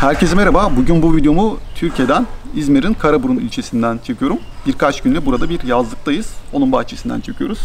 Herkese merhaba. Bugün bu videomu Türkiye'den, İzmir'in Karaburun ilçesinden çekiyorum. Birkaç günde burada bir yazlıktayız. Onun bahçesinden çekiyoruz.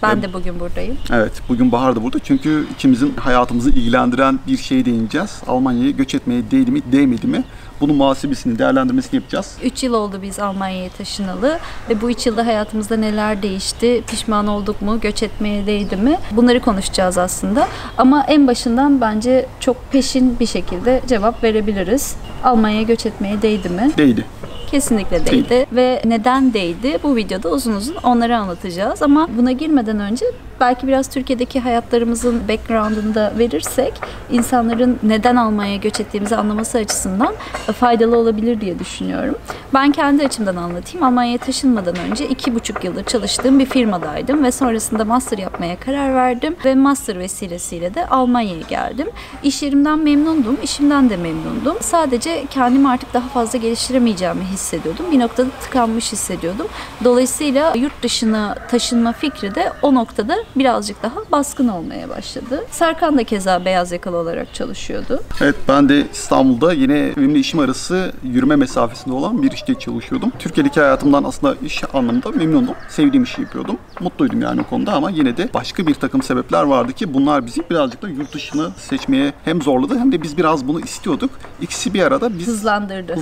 Ben de bugün buradayım. Evet, bugün Bahar da burada. Çünkü ikimizin hayatımızı ilgilendiren bir şeye değineceğiz. Almanya'ya göç etmeye değdi mi, değmedi mi? Bunun muhasebesini, değerlendirmesini yapacağız. 3 yıl oldu biz Almanya'ya taşınalı ve bu 3 yılda hayatımızda neler değişti, pişman olduk mu, göç etmeye değdi mi? Bunları konuşacağız aslında. Ama en başından bence çok peşin bir şekilde cevap verebiliriz. Almanya'ya göç etmeye değdi mi? Değdi. Kesinlikle değdi ve neden değdi? Bu videoda uzun uzun onları anlatacağız ama buna girmeden önce belki biraz Türkiye'deki hayatlarımızın background'unu da verirsek insanların neden Almanya'ya göç ettiğimizi anlaması açısından faydalı olabilir diye düşünüyorum. Ben kendi açımdan anlatayım. Almanya'ya taşınmadan önce 2,5 yıldır çalıştığım bir firmadaydım ve sonrasında master yapmaya karar verdim ve master vesilesiyle de Almanya'ya geldim. İş yerimden memnundum, işimden de memnundum. Sadece kendimi artık daha fazla geliştiremeyeceğimi hissediyordum. Bir noktada tıkanmış hissediyordum. Dolayısıyla yurt dışına taşınma fikri de o noktada birazcık daha baskın olmaya başladı. Serkan da keza beyaz yakalı olarak çalışıyordu. Evet, ben de İstanbul'da yine evimle işim arası yürüme mesafesinde olan bir işte çalışıyordum. Türkiye'deki hayatımdan aslında iş anlamında memnundum. Sevdiğim işi yapıyordum. Mutluydum yani o konuda ama yine de başka bir takım sebepler vardı ki bunlar bizi birazcık da yurt dışını seçmeye hem zorladı hem de biz biraz bunu istiyorduk. İkisi bir arada biz Hızlandırdı.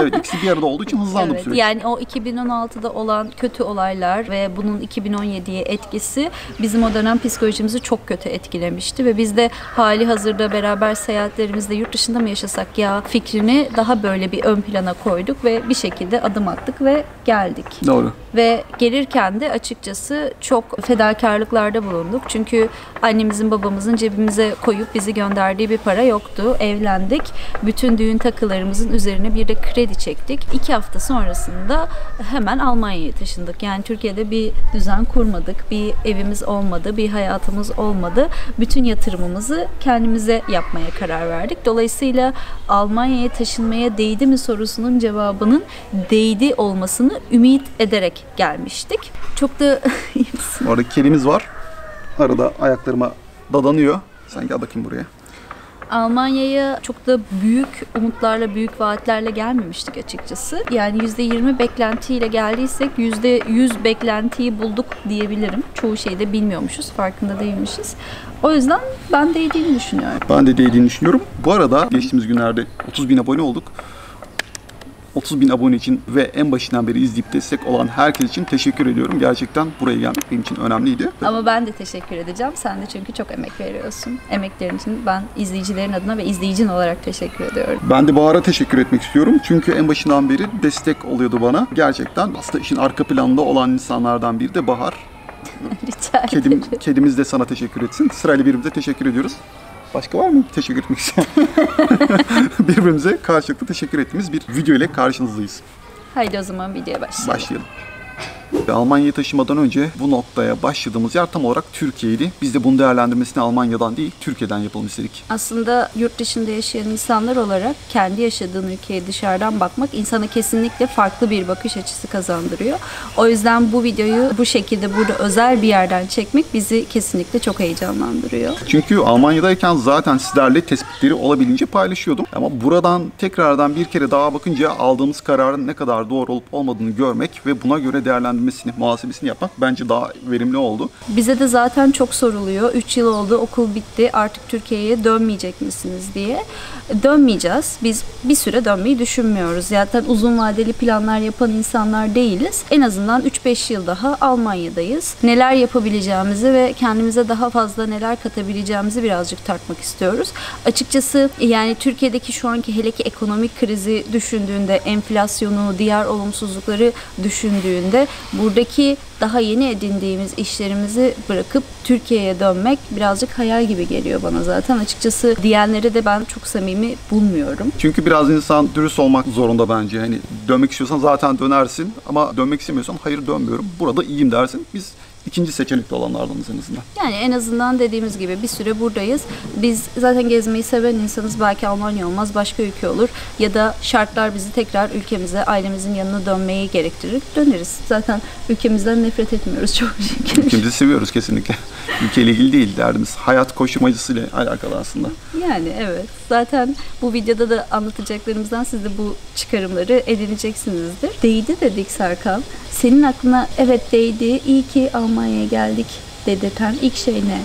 Evet. İkisi bir arada olduğu için hızlandı Evet, süreç. yani o 2016'da olan kötü olaylar ve bunun 2017'ye etkisi bizim o dönem psikolojimizi çok kötü etkilemişti ve biz de hali hazırda beraber seyahatlerimizde yurt dışında mı yaşasak ya fikrini daha böyle bir ön plana koyduk ve bir şekilde adım attık ve geldik. Doğru. Ve gelirken de açıkçası çok fedakarlıklarda bulunduk. Çünkü annemizin babamızın cebimize koyup bizi gönderdiği bir para yoktu. Evlendik. Bütün düğün takılarımızın üzerine bir de kredi çektik. 2 hafta sonrasında hemen Almanya'ya taşındık. Yani Türkiye'de bir düzen kurmadık. Bir evimiz olmadı. Bir hayatımız olmadı. Bütün yatırımımızı kendimize yapmaya karar verdik. Dolayısıyla Almanya'ya taşınmaya değdi mi sorusunun cevabının değdi olmasını ümit ederek gelmiştik. Çok da iyi misin? Orada kelimiz var. Arada ayaklarıma dadanıyor. Sen gel bakayım buraya. Almanya'ya çok da büyük umutlarla, büyük vaatlerle gelmemiştik açıkçası. Yani %20 beklentiyle geldiysek %100 beklentiyi bulduk diyebilirim. Çoğu şeyi de bilmiyormuşuz, farkında değilmişiz. O yüzden ben değdiğini düşünüyorum. Ben de değdiğini düşünüyorum. Bu arada geçtiğimiz günlerde 30.000 abone olduk. 30.000 abone için ve en başından beri izleyip destek olan herkes için teşekkür ediyorum. Gerçekten buraya gelmek benim için önemliydi. Ama ben de teşekkür edeceğim. Sen de çünkü çok emek veriyorsun. Emeklerin için ben izleyicilerin adına ve izleyicin olarak teşekkür ediyorum. Ben de Bahar'a teşekkür etmek istiyorum. Çünkü en başından beri destek oluyordu bana. Gerçekten aslında işin arka planında olan insanlardan biri de Bahar. Rica ederim. Kedimiz de sana teşekkür etsin. Sırayla birbirimize teşekkür ediyoruz. Başka var mı teşekkür etmek isteyen? Birbirimize karşılıklı teşekkür ettiğimiz bir video ile karşınızdayız. Haydi o zaman videoya başlayalım. Almanya'ya taşımadan önce bu noktaya başladığımız yer tam olarak Türkiye'ydi. Biz de bunu değerlendirmesini Almanya'dan değil, Türkiye'den yapalım istedik. Aslında yurt dışında yaşayan insanlar olarak kendi yaşadığın ülkeye dışarıdan bakmak insana kesinlikle farklı bir bakış açısı kazandırıyor. O yüzden bu videoyu bu şekilde burada özel bir yerden çekmek bizi kesinlikle çok heyecanlandırıyor. Çünkü Almanya'dayken zaten sizlerle tespitleri olabildiğince paylaşıyordum. Ama buradan tekrardan bir kere daha bakınca aldığımız kararın ne kadar doğru olup olmadığını görmek ve buna göre değerlendirmesini, muhasebesini yapmak bence daha verimli oldu. Bize de zaten çok soruluyor. 3 yıl oldu, okul bitti, artık Türkiye'ye dönmeyecek misiniz diye. Dönmeyeceğiz. Biz bir süre dönmeyi düşünmüyoruz. Zaten uzun vadeli planlar yapan insanlar değiliz. En azından 3-5 yıl daha Almanya'dayız. Neler yapabileceğimizi ve kendimize daha fazla neler katabileceğimizi birazcık tartmak istiyoruz. Açıkçası yani Türkiye'deki şu anki hele ki ekonomik krizi düşündüğünde, enflasyonu, diğer olumsuzlukları düşündüğünde buradaki daha yeni edindiğimiz işlerimizi bırakıp Türkiye'ye dönmek birazcık hayal gibi geliyor bana zaten. Açıkçası diyenleri de ben çok samimi bulmuyorum. Çünkü biraz insan dürüst olmak zorunda bence. Hani dönmek istiyorsan zaten dönersin ama dönmek istemiyorsan hayır dönmüyorum. Burada iyiyim dersin. Biz ikinci seçenekli olanlardanız en azından. Yani en azından dediğimiz gibi bir süre buradayız. Biz zaten gezmeyi seven insanız. Belki Almanya olmaz, başka ülke olur. Ya da şartlar bizi tekrar ülkemize, ailemizin yanına dönmeyi gerektirir. Döneriz. Zaten ülkemizden nefret etmiyoruz çok şükür. Ülkemizi seviyoruz kesinlikle. Ülkeyle ilgili değil derdimiz. Hayat koşturmacısıyla alakalı aslında. Yani evet. Zaten bu videoda da anlatacaklarımızdan siz de bu çıkarımları edineceksinizdir. Değdi dedik Serkan. Senin aklına evet değdi, iyi ki Almanya'ya geldik dedirten ilk şey ne?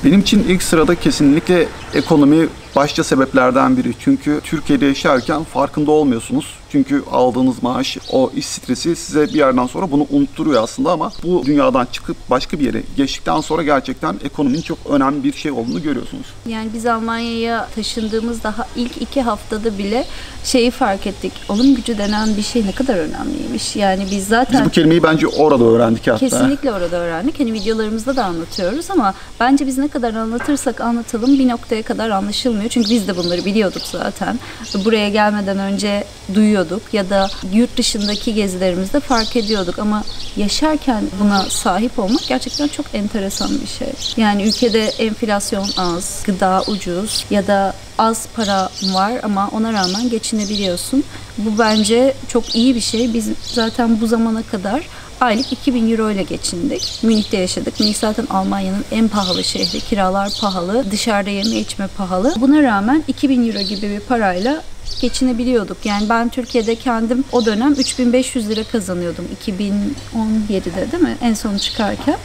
Benim için ilk sırada kesinlikle ekonomi başta sebeplerden biri. Çünkü Türkiye'de yaşarken farkında olmuyorsunuz. Çünkü aldığınız maaş, o iş stresi size bir yerden sonra bunu unutturuyor aslında ama bu dünyadan çıkıp başka bir yere geçtikten sonra gerçekten ekonominin çok önemli bir şey olduğunu görüyorsunuz. Yani biz Almanya'ya taşındığımız daha ilk 2 haftada bile şeyi fark ettik. Alım gücü denen bir şey ne kadar önemliymiş. Yani biz zaten... Biz bu kelimeyi bence orada öğrendik hatta. Kesinlikle orada öğrendik. Hani videolarımızda da anlatıyoruz ama bence biz ne kadar anlatırsak anlatalım bir noktaya kadar anlaşılmıyor. Çünkü biz de bunları biliyorduk zaten. Buraya gelmeden önce duyuyorduk ya da yurt dışındaki gezilerimizde fark ediyorduk ama yaşarken buna sahip olmak gerçekten çok enteresan bir şey. Yani ülkede enflasyon az, gıda ucuz ya da az para var ama ona rağmen geçinebiliyorsun. Bu bence çok iyi bir şey. Biz zaten bu zamana kadar aylık 2000 euro ile geçindik. Münih'te yaşadık. Münih zaten Almanya'nın en pahalı şehri. Kiralar pahalı, dışarıda yeme içme pahalı. Buna rağmen 2000 euro gibi bir parayla geçinebiliyorduk. Yani ben Türkiye'de kendim o dönem 3500 lira kazanıyordum 2017'de değil mi? En son çıkarken.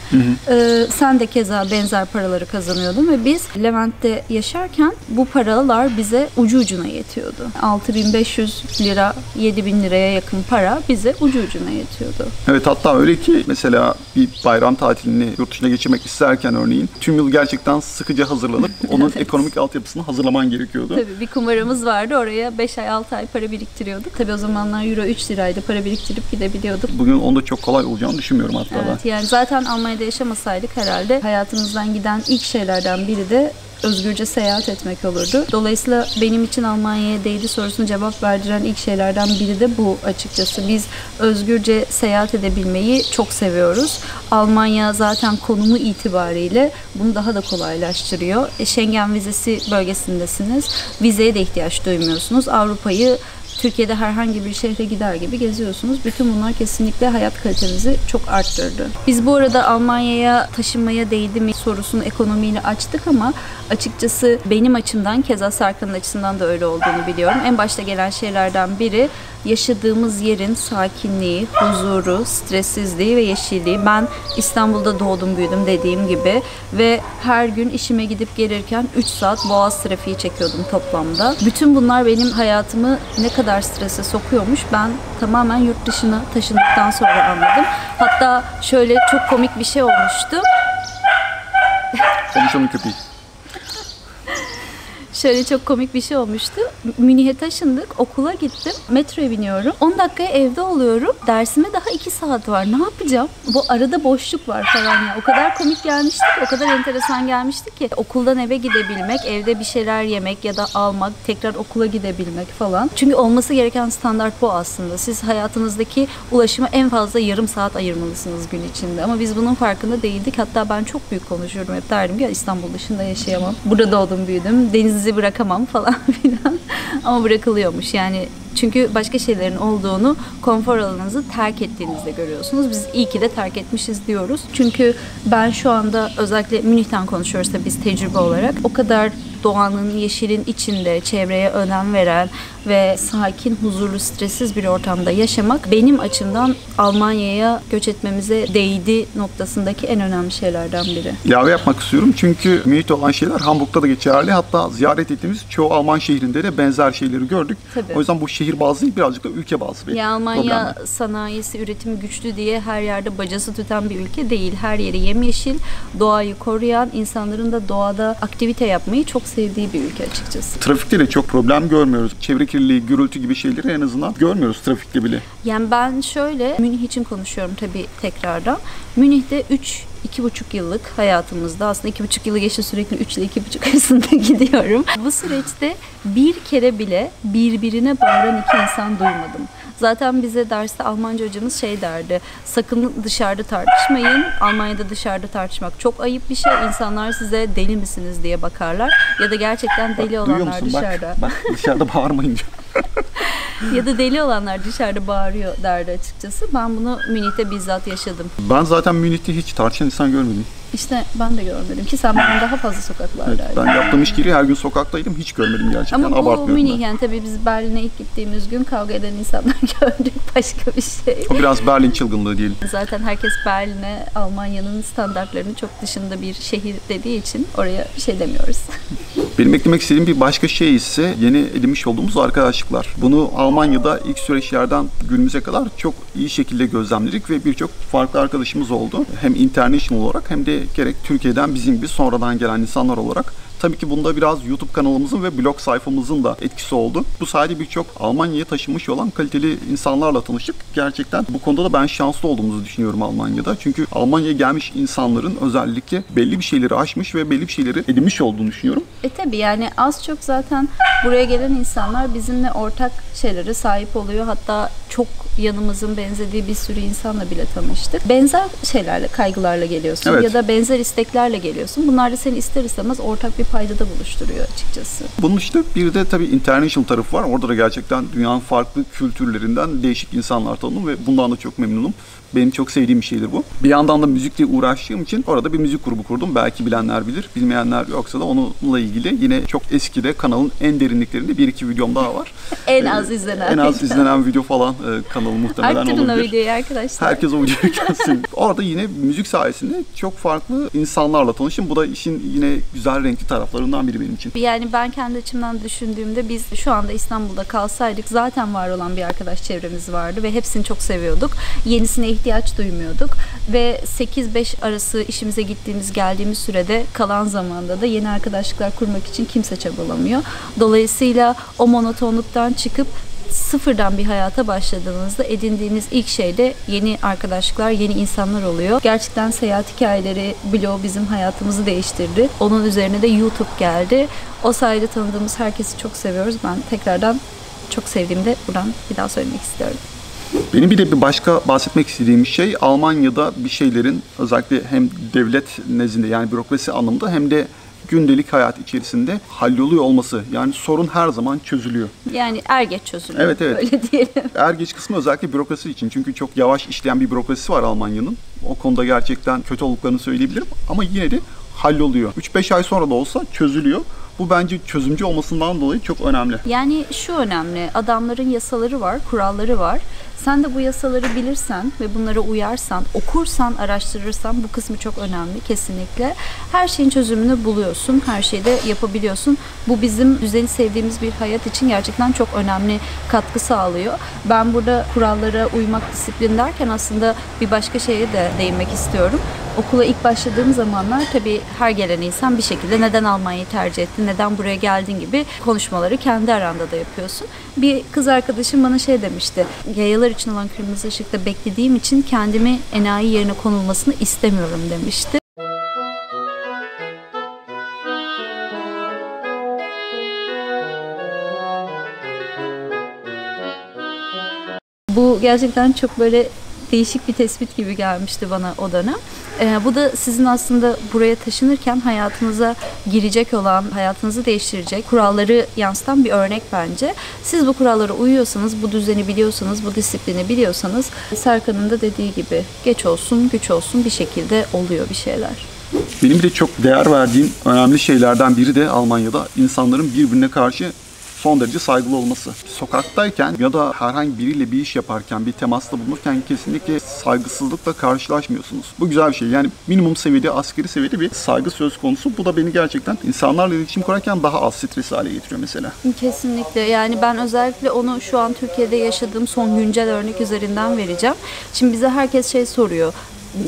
Sen de keza benzer paraları kazanıyordun ve biz Levent'te yaşarken bu paralar bize ucu ucuna yetiyordu. 6500 lira, 7000 liraya yakın para bize ucu ucuna yetiyordu. Evet, hatta öyle ki mesela bir bayram tatilini yurt dışına geçirmek isterken örneğin tüm yıl gerçekten sıkıca hazırlanıp onun Evet. ekonomik altyapısını hazırlaman gerekiyordu. Tabii bir kumarımız vardı. Oraya 5 ay 6 ay para biriktiriyorduk. Tabii o zamanlar euro 3 liraydı. Para biriktirip gidebiliyorduk. Bugün onda çok kolay olacağını düşünmüyorum hatta Evet, yani zaten Almanya'da yaşamasaydık herhalde hayatımızdan giden ilk şeylerden biri de özgürce seyahat etmek olurdu. Dolayısıyla benim için Almanya'ya değdi sorusuna cevap verdiren ilk şeylerden biri de bu açıkçası. Biz özgürce seyahat edebilmeyi çok seviyoruz. Almanya zaten konumu itibariyle bunu daha da kolaylaştırıyor. Schengen vizesi bölgesindesiniz. Vizeye de ihtiyaç duymuyorsunuz. Avrupa'yı Türkiye'de herhangi bir şehre gider gibi geziyorsunuz. Bütün bunlar kesinlikle hayat kalitemizi çok arttırdı. Biz bu arada Almanya'ya taşınmaya değdi mi sorusunu ekonomiyle açtık ama açıkçası benim açımdan, keza Serkan'ın açısından da öyle olduğunu biliyorum. En başta gelen şeylerden biri yaşadığımız yerin sakinliği, huzuru, stressizliği ve yeşilliği. Ben İstanbul'da doğdum büyüdüm dediğim gibi ve her gün işime gidip gelirken 3 saat Boğaz trafiği çekiyordum toplamda. Bütün bunlar benim hayatımı ne kadar strese sokuyormuş ben tamamen yurt dışına taşındıktan sonra anladım. Hatta şöyle çok komik bir şey olmuştu. Konuşalım köpeği. Şöyle çok komik bir şey olmuştu. Münih'e taşındık, okula gittim, metroya biniyorum. 10 dakikaya evde oluyorum. Dersime daha 2 saat var. Ne yapacağım? Bu arada boşluk var falan ya. O kadar komik gelmişti ki, o kadar enteresan gelmişti ki. Okuldan eve gidebilmek, evde bir şeyler yemek ya da almak, tekrar okula gidebilmek falan. Çünkü olması gereken standart bu aslında. Siz hayatınızdaki ulaşıma en fazla yarım saat ayırmalısınız gün içinde. Ama biz bunun farkında değildik. Hatta ben çok büyük konuşuyorum. Hep derdim ki İstanbul dışında yaşayamam. Burada doğdum, büyüdüm. Denizi bırakamam falan filan. Ama bırakılıyormuş yani. Çünkü başka şeylerin olduğunu konfor alanınızı terk ettiğinizde görüyorsunuz. Biz iyi ki de terk etmişiz diyoruz. Çünkü ben şu anda özellikle Münih'ten konuşuyoruz da biz tecrübe olarak o kadar doğanın, yeşilin içinde çevreye önem veren ve sakin, huzurlu, stressiz bir ortamda yaşamak benim açımdan Almanya'ya göç etmemize değdi noktasındaki en önemli şeylerden biri. İlave yapmak istiyorum çünkü Münih'te olan şeyler Hamburg'da da geçerli. Hatta ziyaret ettiğimiz çoğu Alman şehrinde de benzer şeyleri gördük. Tabii. O yüzden bu şehir bazlı değil, birazcık da ülke bazlı bir Ya Almanya problem. sanayisi, üretimi güçlü diye her yerde bacası tüten bir ülke değil. Her yeri yemyeşil, doğayı koruyan, insanların da doğada aktivite yapmayı çok sevdiği bir ülke açıkçası. Trafikte de çok problem görmüyoruz. Çevre kirliliği, gürültü gibi şeyleri en azından görmüyoruz trafikte bile. Yani ben şöyle, Münih için konuşuyorum tabii tekrardan. Münih'te 2,5 yıllık hayatımızda, aslında 2,5 yılı geçti, sürekli 3 ile 2,5 arasında gidiyorum. Bu süreçte bir kere bile birbirine bağıran iki insan duymadım. Zaten bize derste Almanca hocamız şey derdi. Sakın dışarıda tartışmayın. Almanya'da dışarıda tartışmak çok ayıp bir şey. İnsanlar size deli misiniz diye bakarlar. Ya da gerçekten deli olanlar dışarıda. Bak dışarıda bağırmayınca. Ya da deli olanlar dışarıda bağırıyor derdi açıkçası. Ben bunu Münih'te bizzat yaşadım. Ben zaten Münih'te hiç tartışan insan görmedim. İşte ben de görmedim ki sen benden daha fazla sokaklardaydın. Evet, ben yaptığım iş gereği her gün sokaktaydım. Hiç görmedim gerçekten. Ama bu Münih ben. yani tabii biz Berlin'e ilk gittiğimiz gün kavga eden insanlar gördük. Başka bir şey. O biraz Berlin çılgınlığı diyelim. Zaten herkes Berlin'e Almanya'nın standartlarının çok dışında bir şehir dediği için oraya bir şey demiyoruz. Benim eklemek istediğim bir başka şey ise yeni edinmiş olduğumuz arkadaşlıklar. Bunu Almanya'da ilk süreçlerden günümüze kadar çok iyi şekilde gözlemledik ve birçok farklı arkadaşımız oldu. Hem international olarak hem de gerek Türkiye'den bizim gibi sonradan gelen insanlar olarak. Tabii ki bunda biraz YouTube kanalımızın ve blog sayfamızın da etkisi oldu. Bu sayede birçok Almanya'ya taşınmış olan kaliteli insanlarla tanıştık. Gerçekten bu konuda da ben şanslı olduğumuzu düşünüyorum Almanya'da. Çünkü Almanya'ya gelmiş insanların özellikle belli bir şeyleri aşmış ve belli bir şeyleri edinmiş olduğunu düşünüyorum. Tabii yani az çok zaten buraya gelen insanlar bizimle ortak şeylere sahip oluyor. Hatta çok yanımızın benzediği bir sürü insanla bile tanıştık. Benzer şeylerle, kaygılarla geliyorsun ya da benzer isteklerle geliyorsun. Bunlar da seni ister istemez ortak bir paydada buluşturuyor açıkçası. Bunun işte bir de tabii international tarafı var. Orada da gerçekten dünyanın farklı kültürlerinden değişik insanlar tanıdım ve bundan da çok memnunum. Benim çok sevdiğim bir şeydir bu. Bir yandan da müzikle uğraştığım için orada bir müzik grubu kurdum. Belki bilenler bilir, bilmeyenler yoksa da onunla ilgili yine çok eskide kanalın en derinliklerinde bir iki videom daha var. En az izlenen. En az izlenen video falan kanalı muhtemelen olabilir. Arttırın o videoyu arkadaşlar. Herkes o videoyu gelsin. Orada yine müzik sayesinde çok farklı insanlarla tanıştım. Bu da işin yine güzel renkli taraflarından biri benim için. Yani ben kendi açımdan düşündüğümde biz şu anda İstanbul'da kalsaydık zaten var olan bir arkadaş çevremiz vardı ve hepsini çok seviyorduk. Yenisine ihtiyaç duymuyorduk ve 8-5 arası işimize gittiğimiz geldiğimiz sürede kalan zamanda da yeni arkadaşlıklar kurmak için kimse çabalamıyor. Dolayısıyla o monotonluktan çıkıp sıfırdan bir hayata başladığınızda edindiğiniz ilk şey de yeni arkadaşlıklar, yeni insanlar oluyor. Gerçekten seyahat hikayeleri bloğu bizim hayatımızı değiştirdi. Onun üzerine de YouTube geldi. O sayede tanıdığımız herkesi çok seviyoruz. Ben tekrardan çok sevdiğimde buradan bir daha söylemek istiyorum. Benim bir de bir başka bahsetmek istediğim şey Almanya'da bir şeylerin özellikle hem devlet nezdinde yani bürokrasi anlamında hem de gündelik hayat içerisinde halloluyor olması. Yani sorun her zaman çözülüyor. Yani er geç çözülüyor. Evet. Öyle diyelim. Er geç kısmı özellikle bürokrasi için. Çünkü çok yavaş işleyen bir bürokrasisi var Almanya'nın. O konuda gerçekten kötü olduklarını söyleyebilirim. Ama yine de halloluyor. 3-5 ay sonra da olsa çözülüyor. Bu bence çözümcü olmasından dolayı çok önemli. Yani şu önemli, adamların yasaları var, kuralları var. Sen de bu yasaları bilirsen ve bunlara uyarsan, okursan, araştırırsan bu kısmı çok önemli kesinlikle. Her şeyin çözümünü buluyorsun, her şeyi de yapabiliyorsun. Bu bizim düzeni sevdiğimiz bir hayat için gerçekten çok önemli katkı sağlıyor. Ben burada kurallara uymak, disiplin derken aslında bir başka şeye de değinmek istiyorum. Okula ilk başladığım zamanlar tabii her gelen insan bir şekilde neden Almanya'yı tercih ettin, neden buraya geldin gibi konuşmaları kendi aranda da yapıyorsun. Bir kız arkadaşım bana şey demişti, yayalar için olan kırmızı ışıkta beklediğim için kendimi enayi yerine konulmasını istemiyorum demişti. Bu gerçekten çok böyle değişik bir tespit gibi gelmişti bana o dönem. Bu da sizin aslında buraya taşınırken hayatınıza girecek olan, hayatınızı değiştirecek kuralları yansıtan bir örnek bence. Siz bu kurallara uyuyorsanız, bu düzeni biliyorsanız, bu disiplini biliyorsanız Serkan'ın da dediği gibi geç olsun, güç olsun bir şekilde oluyor bir şeyler. Benim de çok değer verdiğim önemli şeylerden biri de Almanya'da insanların birbirine karşı son derece saygılı olması. Sokaktayken ya da herhangi biriyle bir iş yaparken, bir temasta bulunurken kesinlikle saygısızlıkla karşılaşmıyorsunuz. Bu güzel bir şey. Yani minimum seviyede, asgari seviyede bir saygı söz konusu. Bu da beni gerçekten insanlarla iletişim kurarken daha az stresli hale getiriyor mesela. Kesinlikle. Yani ben özellikle onu şu an Türkiye'de yaşadığım son güncel örnek üzerinden vereceğim. Şimdi bize herkes şey soruyor.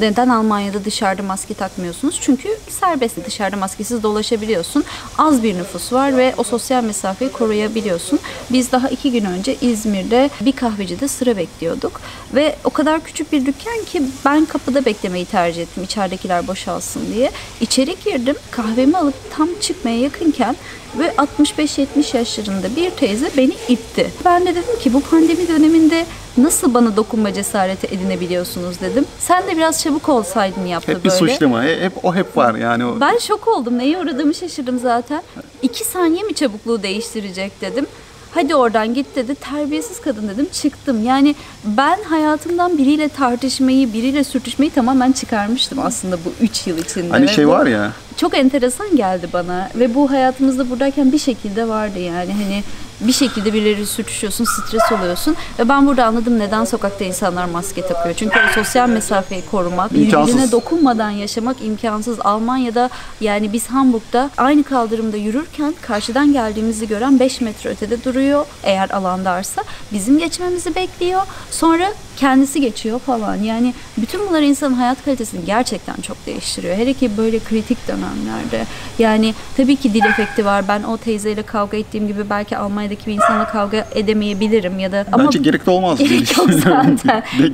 Neden Almanya'da dışarıda maske takmıyorsunuz? Çünkü serbest, dışarıda maskesiz dolaşabiliyorsun. Az bir nüfus var ve o sosyal mesafeyi koruyabiliyorsun. Biz daha 2 gün önce İzmir'de bir kahvecide sıra bekliyorduk. Ve o kadar küçük bir dükkan ki ben kapıda beklemeyi tercih ettim. İçeridekiler boşalsın diye. İçeri girdim. Kahvemi alıp tam çıkmaya yakınken ve 65-70 yaşlarında bir teyze beni itti. Ben de dedim ki bu pandemi döneminde nasıl bana dokunma cesareti edinebiliyorsunuz dedim. Sen de biraz çabuk olsaydın yaptı hep bir böyle. suçlama. Hep var yani. Ben şok oldum. Neye uğradığımı şaşırdım zaten. 2 saniye mi çabukluğu değiştirecek dedim. Hadi oradan git dedi. Terbiyesiz kadın dedim. Çıktım. Yani ben hayatımdan biriyle tartışmayı, biriyle sürtüşmeyi tamamen çıkarmıştım aslında bu 3 yıl içinde. Hani Ve şey bu var ya. çok enteresan geldi bana ve bu hayatımızda buradayken bir şekilde vardı yani hani bir şekilde birileri sürtüşüyorsun, stres oluyorsun ve ben burada anladım neden sokakta insanlar maske takıyor. Çünkü o sosyal mesafeyi korumak, birbirine dokunmadan yaşamak imkansız. Almanya'da yani biz Hamburg'da aynı kaldırımda yürürken karşıdan geldiğimizi gören 5 metre ötede duruyor eğer alandarsa. Bizim geçmemizi bekliyor. Sonra kendisi geçiyor falan. Yani bütün bunlar insanın hayat kalitesini gerçekten çok değiştiriyor. Hele ki böyle kritik dönemlerde. Yani tabii ki dil efekti var. Ben o teyzeyle kavga ettiğim gibi belki Almanya'daki bir insanla kavga edemeyebilirim ya da ama bence gerek de olmaz diye düşünüyorum.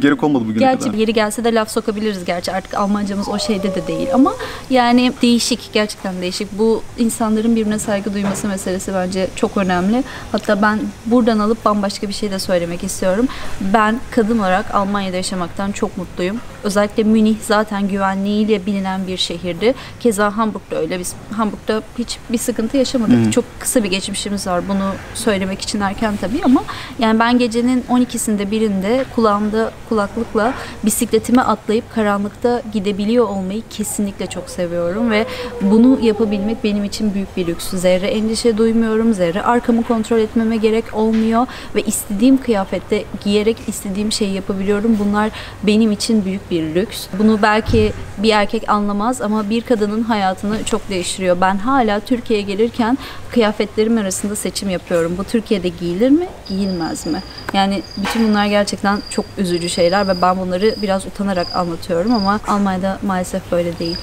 Gerek olmadı bugüne kadar. Yeri gelse de laf sokabiliriz gerçi. Artık Almancamız o şeyde de değil ama yani değişik, gerçekten değişik. Bu insanların birbirine saygı duyması meselesi bence çok önemli. Hatta ben buradan alıp bambaşka bir şey de söylemek istiyorum. Ben kadın olarak Almanya'da yaşamaktan çok mutluyum. Özellikle Münih zaten güvenliğiyle bilinen bir şehirdi. Keza Hamburg'da öyle. Biz Hamburg'da hiçbir sıkıntı yaşamadık. Çok kısa bir geçmişimiz var. Bunu söylemek için erken tabii ama yani ben gecenin 12'sinde birinde kulağımda kulaklıkla bisikletime atlayıp karanlıkta gidebiliyor olmayı kesinlikle çok seviyorum ve bunu yapabilmek benim için büyük bir lüks. Zerre endişe duymuyorum. Zerre arkamı kontrol etmeme gerek olmuyor ve istediğim kıyafette giyerek istediğim şeyi yapabiliyorum. Bunlar benim için büyük bir lüks. Bunu belki bir erkek anlamaz ama bir kadının hayatını çok değiştiriyor. Ben hala Türkiye'ye gelirken kıyafetlerim arasında seçim yapıyorum. Bu Türkiye'de giyilir mi, giyilmez mi? Yani bütün bunlar gerçekten çok üzücü şeyler ve ben bunları biraz utanarak anlatıyorum ama Almanya'da maalesef böyle değil.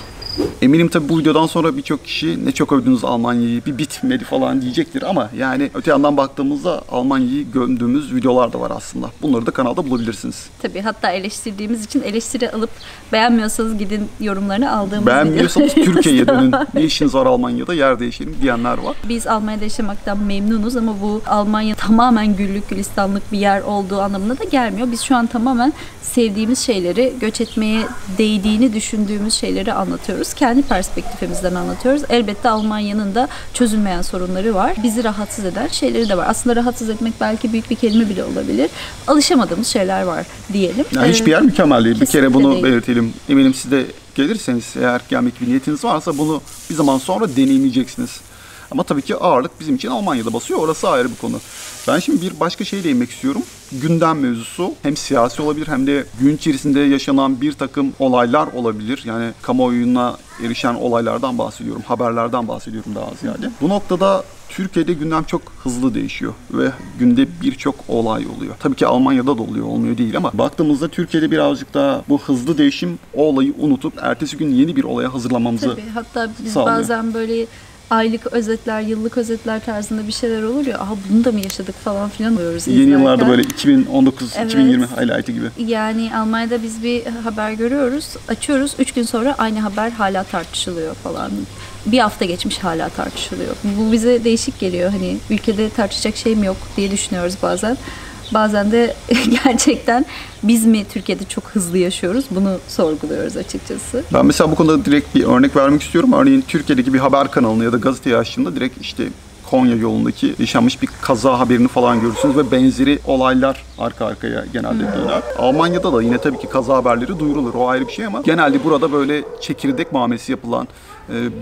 Eminim tabii bu videodan sonra birçok kişi ne çok övdünüz Almanya'yı, bir bitmedi falan diyecektir ama yani öte yandan baktığımızda Almanya'yı gömdüğümüz videolar da var aslında. Bunları da kanalda bulabilirsiniz. Tabii hatta eleştirdiğimiz için eleştiri alıp beğenmiyorsanız gidin yorumlarını aldığımız beğenmiyorsanız Türkiye'ye dönün. Ne işiniz var Almanya'da, yer değişelim diyenler var. Biz Almanya'da yaşamaktan memnunuz ama bu Almanya tamamen güllük gülistanlık bir yer olduğu anlamına da gelmiyor. Biz şu an tamamen sevdiğimiz şeyleri, göç etmeye değdiğini düşündüğümüz şeyleri anlatıyoruz. Kendi perspektifimizden anlatıyoruz. Elbette Almanya'nın da çözülmeyen sorunları var. Bizi rahatsız eden şeyleri de var. Aslında rahatsız etmek belki büyük bir kelime bile olabilir. Alışamadığımız şeyler var diyelim. Yani hiçbir yer mükemmel değil. Bir kere bunu değil. belirtelim. Eminim siz de gelirseniz eğer gelmek bir niyetiniz varsa bunu bir zaman sonra deneyimleyeceksiniz. Ama tabii ki ağırlık bizim için Almanya'da basıyor. Orası ayrı bir konu. Ben şimdi bir başka şeye değinmek istiyorum. Gündem mevzusu hem siyasi olabilir hem de gün içerisinde yaşanan bir takım olaylar olabilir. Yani kamuoyuna erişen olaylardan bahsediyorum, haberlerden bahsediyorum daha ziyade. Bu noktada Türkiye'de gündem çok hızlı değişiyor ve günde birçok olay oluyor. Tabii ki Almanya'da da oluyor, olmuyor değil ama baktığımızda Türkiye'de birazcık daha bu hızlı değişim o olayı unutup ertesi gün yeni bir olaya hazırlamamızı Tabii, hatta biz sağlıyor. bazen böyle aylık özetler, yıllık özetler tarzında bir şeyler olur ya, aha bunu da mı yaşadık falan filan oluyoruz. Yeni yıllarda böyle 2019, Evet. 2020 highlight'ı gibi. Yani Almanya'da biz bir haber görüyoruz, açıyoruz, 3 gün sonra aynı haber hala tartışılıyor falan. Bir hafta geçmiş hala tartışılıyor. Bu bize değişik geliyor. Hani ülkede tartışacak şey mi yok diye düşünüyoruz bazen. Bazen de gerçekten biz mi Türkiye'de çok hızlı yaşıyoruz? Bunu sorguluyoruz açıkçası. Ben mesela bu konuda direkt bir örnek vermek istiyorum. Örneğin Türkiye'deki bir haber kanalını ya da gazeteyi açtığımda direkt işte Konya yolundaki yaşanmış bir kaza haberini falan görürsünüz ve benzeri olaylar arka arkaya genelde döner. Almanya'da da yine tabii ki kaza haberleri duyurulur. O ayrı bir şey ama genelde burada böyle çekirdek muamelesi yapılan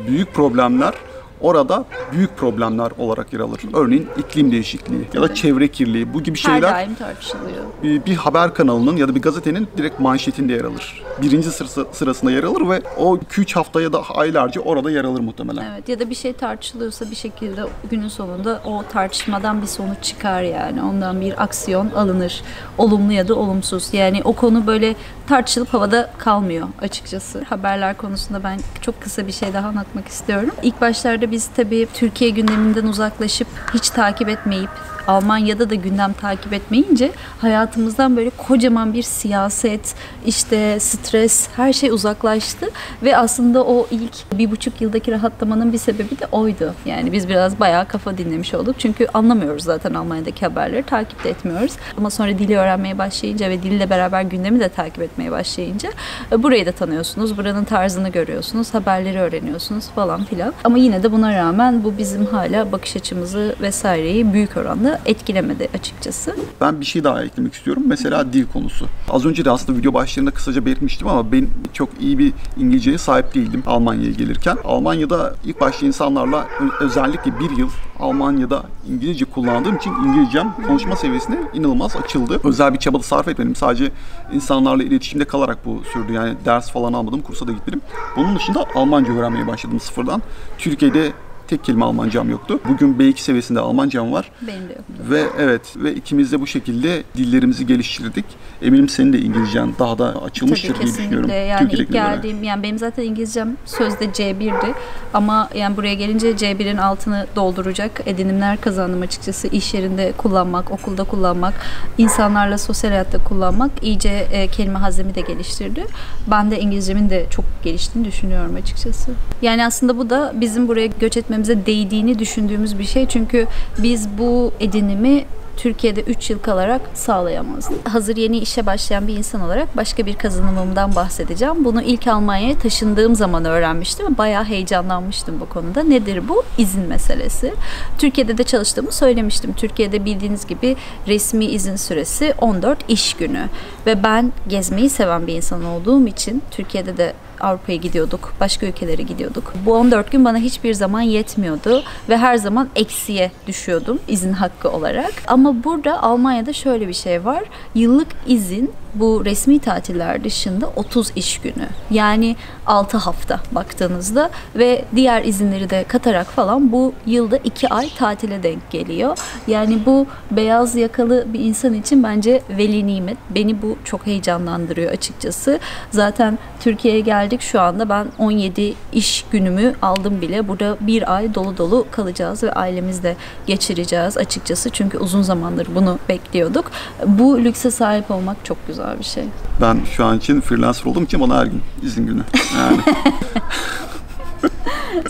büyük problemler orada büyük problemler olarak yer alır. Örneğin iklim değişikliği ya da çevre kirliliği, bu gibi şeyler her daim tartışılıyor. bir haber kanalının ya da bir gazetenin direkt manşetinde yer alır. birinci sırasında yer alır ve o 2-3 hafta ya da aylarca orada yer alır muhtemelen. Evet, ya da bir şey tartışılıyorsa bir şekilde günün sonunda o tartışmadan bir sonuç çıkar yani. Ondan bir aksiyon alınır. Olumlu ya da olumsuz. Yani o konu böyle tartışılıp havada kalmıyor açıkçası. Haberler konusunda ben çok kısa bir şey daha anlatmak istiyorum. İlk başlarda biz tabii Türkiye gündeminden uzaklaşıp hiç takip etmeyip Almanya'da da gündem takip etmeyince hayatımızdan böyle kocaman bir siyaset, işte stres, her şey uzaklaştı ve aslında o ilk 1,5 yıldaki rahatlamanın bir sebebi de oydu. Yani biz biraz bayağı kafa dinlemiş olduk. Çünkü anlamıyoruz zaten Almanya'daki haberleri, takip de etmiyoruz. Ama sonra dili öğrenmeye başlayınca ve dille beraber gündemi de takip etmeye başlayınca burayı da tanıyorsunuz, buranın tarzını görüyorsunuz, haberleri öğreniyorsunuz falan filan. Ama yine de buna rağmen bu bizim hala bakış açımızı vesaireyi büyük oranda etkilemedi açıkçası. Ben bir şey daha eklemek istiyorum. Mesela dil konusu. Az önce de aslında video başlarında kısaca belirtmiştim ama ben çok iyi bir İngilizceye sahip değildim Almanya'ya gelirken. Almanya'da ilk başta insanlarla özellikle bir yıl Almanya'da İngilizce kullandığım için İngilizcem konuşma seviyesine inanılmaz açıldı. Özel bir çaba da sarf etmedim. Sadece insanlarla iletişimde kalarak bu sürdü. Yani ders falan almadım, kursa da gitmedim. Bunun dışında Almanca öğrenmeye başladım sıfırdan. Türkiye'de tek kelime Almancam yoktu. Bugün B2 seviyesinde Almancam var. Benim de yoktu. Ve ikimiz de bu şekilde dillerimizi geliştirdik. Eminim senin de İngilizcen daha da açılmıştır diye düşünüyorum. Yani ilk geldiğim, yani benim zaten İngilizcem sözde C1'di ama yani buraya gelince C1'in altını dolduracak edinimler kazandım açıkçası. İş yerinde kullanmak, okulda kullanmak, insanlarla sosyal hayatta kullanmak iyice kelime haznemi de geliştirdi. Ben de İngilizcemin de çok geliştiğini düşünüyorum açıkçası. Yani aslında bu da bizim buraya göç etmemize değdiğini düşündüğümüz bir şey. Çünkü biz bu edinimi Türkiye'de 3 yıl kalarak sağlayamazdık. Hazır yeni işe başlayan bir insan olarak başka bir kazanımımdan bahsedeceğim. Bunu ilk Almanya'ya taşındığım zaman öğrenmiştim. Bayağı heyecanlanmıştım bu konuda. Nedir bu? İzin meselesi. Türkiye'de de çalıştığımı söylemiştim. Türkiye'de bildiğiniz gibi resmi izin süresi 14 iş günü. Ve ben gezmeyi seven bir insan olduğum için Türkiye'de de Avrupa'ya gidiyorduk, başka ülkelere gidiyorduk. Bu 14 gün bana hiçbir zaman yetmiyordu ve her zaman eksiye düşüyordum izin hakkı olarak. Ama burada Almanya'da şöyle bir şey var. Yıllık izin bu resmi tatiller dışında 30 iş günü. Yani 6 hafta baktığınızda ve diğer izinleri de katarak falan bu yılda 2 ay tatile denk geliyor. Yani bu beyaz yakalı bir insan için bence veli nimet. Beni bu çok heyecanlandırıyor açıkçası. Zaten Türkiye'ye geldik, şu anda ben 17 iş günümü aldım bile. Burada bir ay dolu dolu kalacağız ve ailemizle geçireceğiz açıkçası. Çünkü uzun zamandır bunu bekliyorduk. Bu lükse sahip olmak çok güzel bir şey. Ben şu an için freelancer olduğum için bana her gün izin günü. Yani.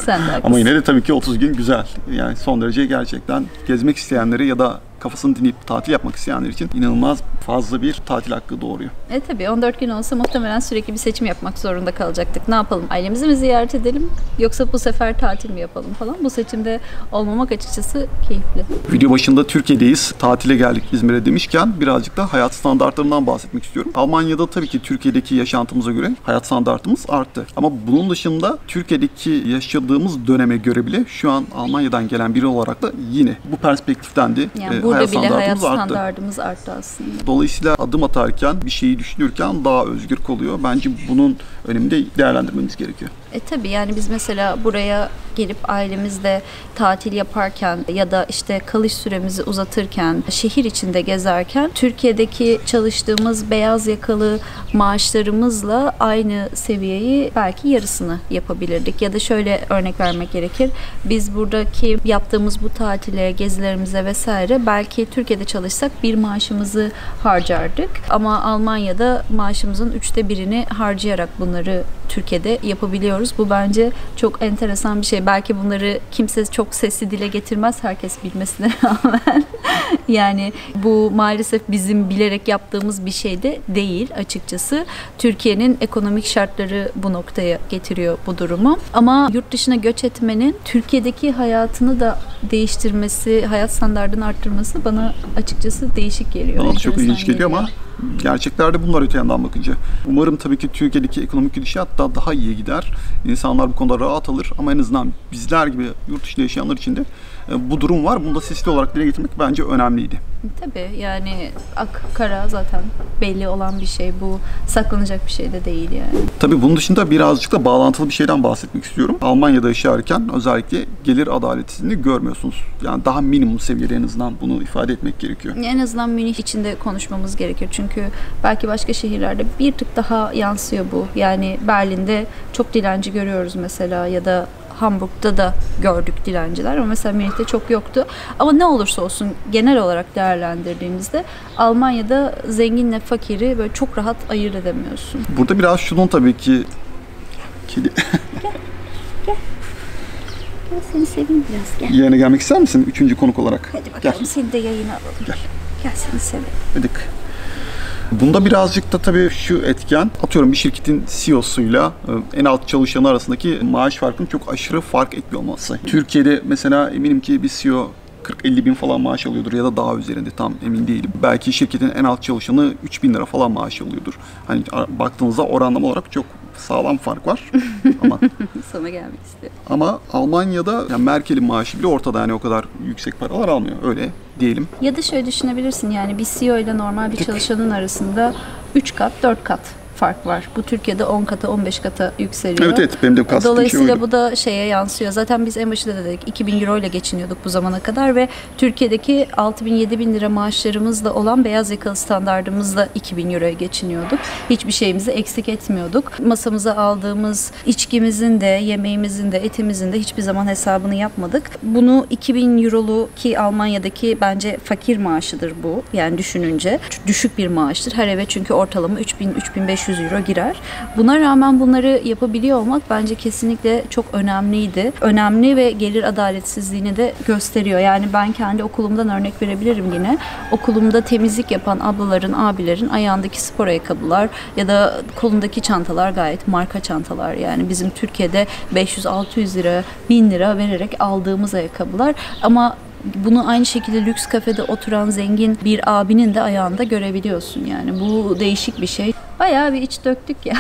Sen de haklısın. Ama yine de tabii ki 30 gün güzel. Yani son derece gerçekten gezmek isteyenleri ya da kafasını dinleyip tatil yapmak isteyenler için inanılmaz fazla bir tatil hakkı doğuruyor. Tabii 14 gün olsa muhtemelen sürekli bir seçim yapmak zorunda kalacaktık. Ne yapalım? Ailemizi mi ziyaret edelim? Yoksa bu sefer tatil mi yapalım falan? Bu seçimde olmamak açıkçası keyifli. Video başında Türkiye'deyiz. Tatile geldik İzmir'e demişken birazcık da hayat standartlarından bahsetmek istiyorum. Almanya'da tabii ki Türkiye'deki yaşantımıza göre hayat standartımız arttı. Ama bunun dışında Türkiye'deki yaşadığımız döneme göre bile şu an Almanya'dan gelen biri olarak da yine bu perspektiften de yani burada bile hayat standartımız arttı aslında. Dolayısıyla adım atarken, bir şeyi düşünürken daha özgür oluyor. Bence bunun önemini de değerlendirmemiz gerekiyor. Tabii yani biz mesela buraya gelip ailemizle tatil yaparken ya da işte kalış süremizi uzatırken, şehir içinde gezerken Türkiye'deki çalıştığımız beyaz yakalı maaşlarımızla aynı seviyeyi belki yarısını yapabilirdik. Ya da şöyle örnek vermek gerekir. Biz buradaki yaptığımız bu tatile, gezilerimize vesaire belki Türkiye'de çalışsak bir maaşımızı harcardık. Ama Almanya'da maaşımızın 1/3'ini harcayarak bunları Türkiye'de yapabiliyoruz. Bu bence çok enteresan bir şey. Belki bunları kimse çok sesli dile getirmez herkes bilmesine rağmen. Yani bu maalesef bizim bilerek yaptığımız bir şey de değil açıkçası. Türkiye'nin ekonomik şartları bu noktaya getiriyor bu durumu. Ama yurt dışına göç etmenin Türkiye'deki hayatını da değiştirmesi, hayat standartını arttırması bana açıkçası değişik geliyor. Bana çok ilginç geliyor ama gerçeklerde bunlar öte yandan bakınca. Umarım tabii ki Türkiye'deki ekonomik gidişat da daha iyiye gider. İnsanlar bu konuda rahat alır ama en azından bizler gibi yurt dışında yaşayanlar için de bu durum var. Bunu da sesli olarak dile getirmek bence önemliydi. Tabii yani ak kara zaten belli olan bir şey. Bu saklanacak bir şey de değil yani. Tabii bunun dışında birazcık da bağlantılı bir şeyden bahsetmek istiyorum. Almanya'da yaşarken özellikle gelir adaletsizliğini görmüyorsunuz. Yani daha minimum seviyede en azından bunu ifade etmek gerekiyor. En azından Münih içinde konuşmamız gerekir. Çünkü belki başka şehirlerde bir tık daha yansıyor bu. Yani Berlin'de çok dilenci görüyoruz mesela ya da Hamburg'da da gördük dilenciler ama mesela Münih'te çok yoktu. Ama ne olursa olsun genel olarak değerlendirdiğimizde Almanya'da zenginle fakiri böyle çok rahat ayırt edemiyorsun. Burada biraz şunun tabii ki kedi... Gel seni seveyim biraz gel. Yerine gelmek ister misin 3. konuk olarak? Hadi bakalım Gel. seni de yayına alalım. Gel seni seveyim. Dedik. Bunda birazcık da tabii şu etken, atıyorum bir şirketin CEO'suyla en alt çalışanı arasındaki maaş farkının çok aşırı fark etmiyor olması. Türkiye'de mesela eminim ki bir CEO 40-50 bin falan maaş alıyordur ya da daha üzerinde, tam emin değilim. Belki şirketin en alt çalışanı 3.000 lira falan maaş alıyordur. Hani baktığınızda oranlama olarak çok sağlam fark var. Ama sana gelmek istiyorum. Ama Almanya'da yani Merkel'in maaşı bile ortada, yani o kadar yüksek paralar almıyor, öyle diyelim. Ya da şöyle düşünebilirsin, yani bir CEO ile normal bir çalışanın arasında 3 kat 4 kat fark var. Bu Türkiye'de 10 kata 15 kata yükseliyor. Evet benim de kastettiğim Dolayısıyla şey oydu. bu da şeye yansıyor. Zaten biz en başında da dedik 2000 euro ile geçiniyorduk bu zamana kadar ve Türkiye'deki 6000-7000 lira maaşlarımızla olan beyaz yakalı standardımızla 2000 euroya geçiniyorduk. Hiçbir şeyimizi eksik etmiyorduk. Masamıza aldığımız içkimizin de, yemeğimizin de, etimizin de hiçbir zaman hesabını yapmadık. Bunu 2000 eurolu, ki Almanya'daki bence fakir maaşıdır bu. Yani düşününce düşük bir maaştır. Her eve çünkü ortalama 3000-3500 euro girer. Buna rağmen bunları yapabiliyor olmak bence kesinlikle çok önemliydi. Önemli ve gelir adaletsizliğini de gösteriyor. Yani ben kendi okulumdan örnek verebilirim yine. Okulumda temizlik yapan ablaların, abilerin ayağındaki spor ayakkabılar ya da kolundaki çantalar gayet marka çantalar. Yani bizim Türkiye'de 500-600 lira, 1000 lira vererek aldığımız ayakkabılar. Ama bunu aynı şekilde lüks kafede oturan zengin bir abinin de ayağında görebiliyorsun yani. Bu değişik bir şey. Bayağı bir iç döktük ya.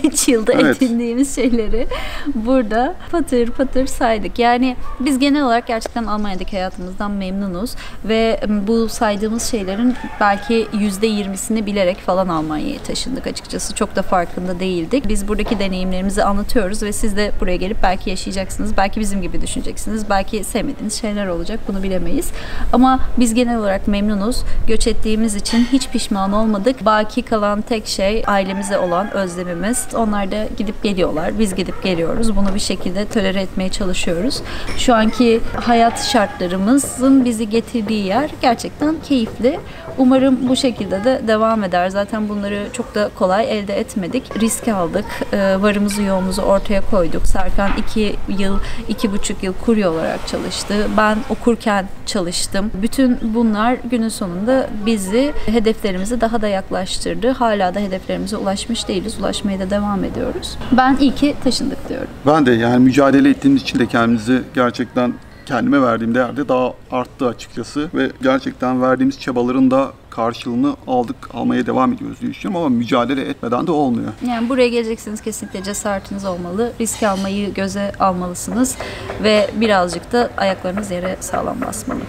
3 yılda Evet. edindiğimiz şeyleri burada patır patır saydık. Yani biz genel olarak gerçekten Almanya'daki hayatımızdan memnunuz ve bu saydığımız şeylerin belki %20'sini bilerek falan Almanya'ya taşındık açıkçası. Çok da farkında değildik. Biz buradaki deneyimlerimizi anlatıyoruz ve siz de buraya gelip belki yaşayacaksınız. Belki bizim gibi düşüneceksiniz. Belki sevmediğiniz şeyler olacak. Bunu bilemeyiz. Ama biz genel olarak memnunuz. Göç ettiğimiz için hiç pişman olmadık. Baki kalan tek şey ailemize olan özlemimiz. Onlar da gidip geliyorlar. Biz gidip geliyoruz. Bunu bir şekilde tolere etmeye çalışıyoruz. Şu anki hayat şartlarımızın bizi getirdiği yer gerçekten keyifli. Umarım bu şekilde de devam eder. Zaten bunları çok da kolay elde etmedik. Risk aldık. Varımızı yoğumuzu ortaya koyduk. Serkan 2 yıl, 2,5 yıl kurye olarak çalıştı. Ben okurken çalıştım. Bütün bunlar günün sonunda bizi hedeflerimize daha da yaklaştırdı. Hala da hedeflerimize ulaşmış değiliz. Ulaşmaya da devam ediyoruz. Ben iyi ki taşındık diyorum. Ben de yani mücadele ettiğimiz için de kendimizi gerçekten kendime verdiğim değerde daha arttı açıkçası ve gerçekten verdiğimiz çabaların da karşılığını aldık, almaya devam ediyoruz diye düşünüyorum ama mücadele etmeden de olmuyor. Yani buraya geleceksiniz, kesinlikle cesaretiniz olmalı. Risk almayı göze almalısınız ve birazcık da ayaklarınız yere sağlam basmalı.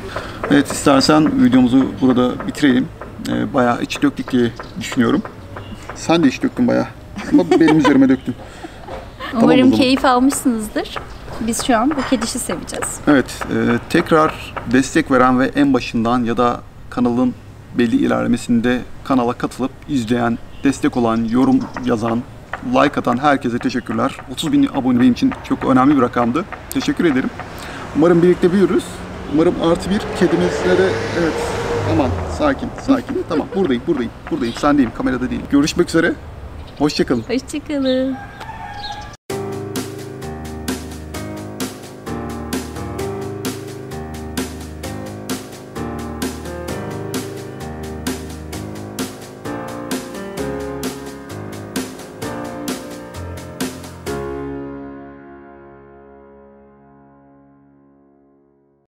Evet, istersen videomuzu burada bitirelim. Bayağı iç döktük diye düşünüyorum. Sen de iç döktün bayağı ama benim üzerime döktün. Umarım keyif almışsınızdır. Biz şu an bu kedişi seveceğiz. Evet, tekrar destek veren ve en başından ya da kanalın belli ilerlemesinde kanala katılıp izleyen, destek olan, yorum yazan, like atan herkese teşekkürler. 30.000 abone benim için çok önemli bir rakamdı. Teşekkür ederim. Umarım birlikte büyürüz. Umarım artı bir kedimizle de, evet, aman sakin. Tamam, buradayım. Sendeyim, kamerada değil. Görüşmek üzere. Hoşça kalın. Hoşçakalın.